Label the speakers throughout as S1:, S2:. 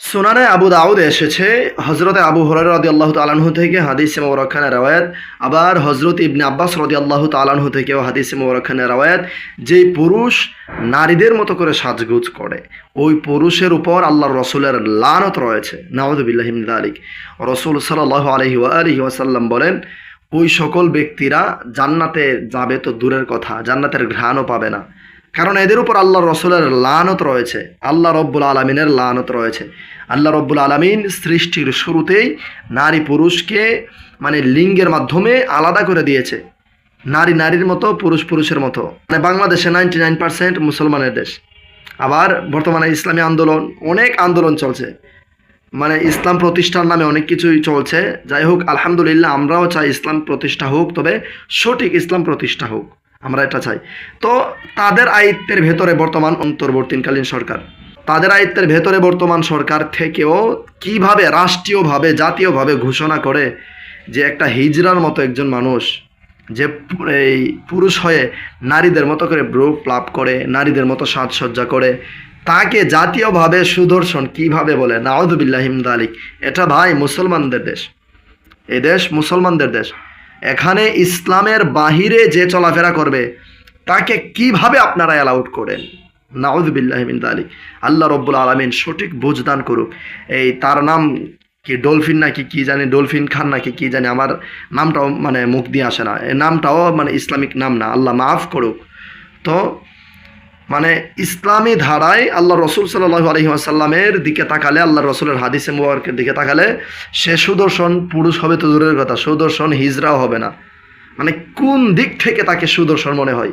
S1: সুনানে আবু দাউদে এসেছে হজরতে আবু হুরায়রা রাদিয়াল্লাহু তাআলা আনহু থেকে হাদিসে মুবারকানে রওয়ায়াত, আবার হজরত ইবনে আব্বাস রাদিয়াল্লাহু তাআলা আনহু থেকেও হাদিসে মুবারকানে রওয়ায়াত, যেই পুরুষ নারীদের মতো করে সাজগোজ করে ওই পুরুষের উপর আল্লাহর রসুলের লানত রয়েছে। নাউযুবিল্লাহি মিন যালিক। রাসূল সাল্লাল্লাহু আলাইহি ওয়া আলিহি ওয়াসাল্লাম বলেন, ওই সকল ব্যক্তিরা জান্নাতে যাবে তো দূরের কথা, জান্নাতের ঘ্রাণও পাবে না, কারণ এদের উপর আল্লাহর রসুলের লানত রয়েছে, আল্লাহ রব্বুল আলমিনের লানত রয়েছে। আল্লাহ রব্বুল আলমিন সৃষ্টির শুরুতেই নারী পুরুষকে লিঙ্গের মাধ্যমে আলাদা করে দিয়েছে। নারী নারীর মতো, পুরুষ পুরুষের মতো। বাংলাদেশে 99% মুসলমানের দেশ, আবার বর্তমানে ইসলামী আন্দোলন, অনেক আন্দোলন চলছে, ইসলাম প্রতিষ্ঠার নামে অনেক কিছুই চলছে। যাই হোক, আলহামদুলিল্লাহ, আমরাও চাই ইসলাম প্রতিষ্ঠা হোক, তবে সঠিক ইসলাম প্রতিষ্ঠা হোক, আমরা এটা চাই। তো তাদের আয়ত্তের ভেতরে বর্তমান অন্তর্বর্তীকালীন সরকার, তাদের আয়ত্তের ভেতরে বর্তমান সরকার থেকেও কিভাবে রাষ্ট্রীয়ভাবে, জাতীয়ভাবে ঘোষণা করে যে একটা হিজড়ার মতো একজন মানুষ, যে এই পুরুষ হয়ে নারীদের মতো করে ব্রু প্লাপ করে, নারীদের মতো সাজসজ্জা করে, তাকে জাতীয়ভাবে সুদর্শন কিভাবে বলে। নাউযুবিল্লাহি মিন যালিক। এটা ভাই মুসলমানদের দেশ, এ দেশ মুসলমানদের দেশ। এখানে ইসলামের বাহিরে যে চলাফেরা করবে তাকে কিভাবে আপনারা অ্যালাউড করেন? নাউযুবিল্লাহি মিন যালিক। আল্লাহ রব্বুল আলামিন সঠিক বুঝদান করুক। এই তার নাম কি, ডলফিন নাকি কি জানি, ডলফিন খান নাকি কি জানি, আমার নামটাও মুখ দিয়ে আসে না, এই নামটাও ইসলামিক নাম না, আল্লাহ মাফ করুক। তো ইসলামী ধারায় আল্লাহ রসুল সাল্লাল্লাহু আলাইহি ওয়াসাল্লামের দিকে তাকালে, আল্লাহ রসুলের হাদিসে মুবারকের দিকে তাকালে, সে সুদর্শন পুরুষ হবে তো দূরের কথা, সুদর্শন হিজড়াও হবে না। কোন দিক থেকে তাকে সুদর্শন মনে হয়?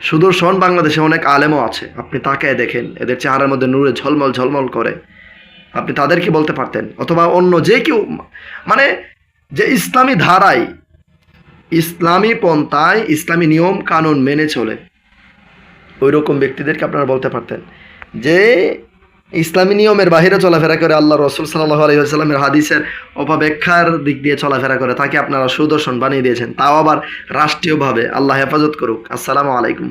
S1: সুদর্শন বাংলাদেশে অনেক আলেমও আছে, আপনি তাকায় দেখেন, এদের চেহারার মধ্যে নূরে ঝলমল ঝলমল করে, আপনি তাদেরকে বলতে পারতেন। অথবা অন্য যে কেউ, যে ইসলামী ধারায়, ইসলামী পন্থায়, ইসলামী নিয়ম কানুন মেনে চলে, ওই রকম ব্যক্তিদেরকে আপনারা বলতে পারতেন। যে ইসলামী নিয়মের বাহিরে চলাফেরা করে, আল্লাহ রসুল সাল্লাল্লাহু আলাইহি ওয়াসাল্লামের হাদিসের অপব্যাখ্যার দিক দিয়ে চলাফেরা করে, তাকে আপনারা সুদর্শন বানিয়ে দিয়েছেন, তাও আবার রাষ্ট্রীয়ভাবে। আল্লাহ হেফাজত করুক। আসসালামু আলাইকুম।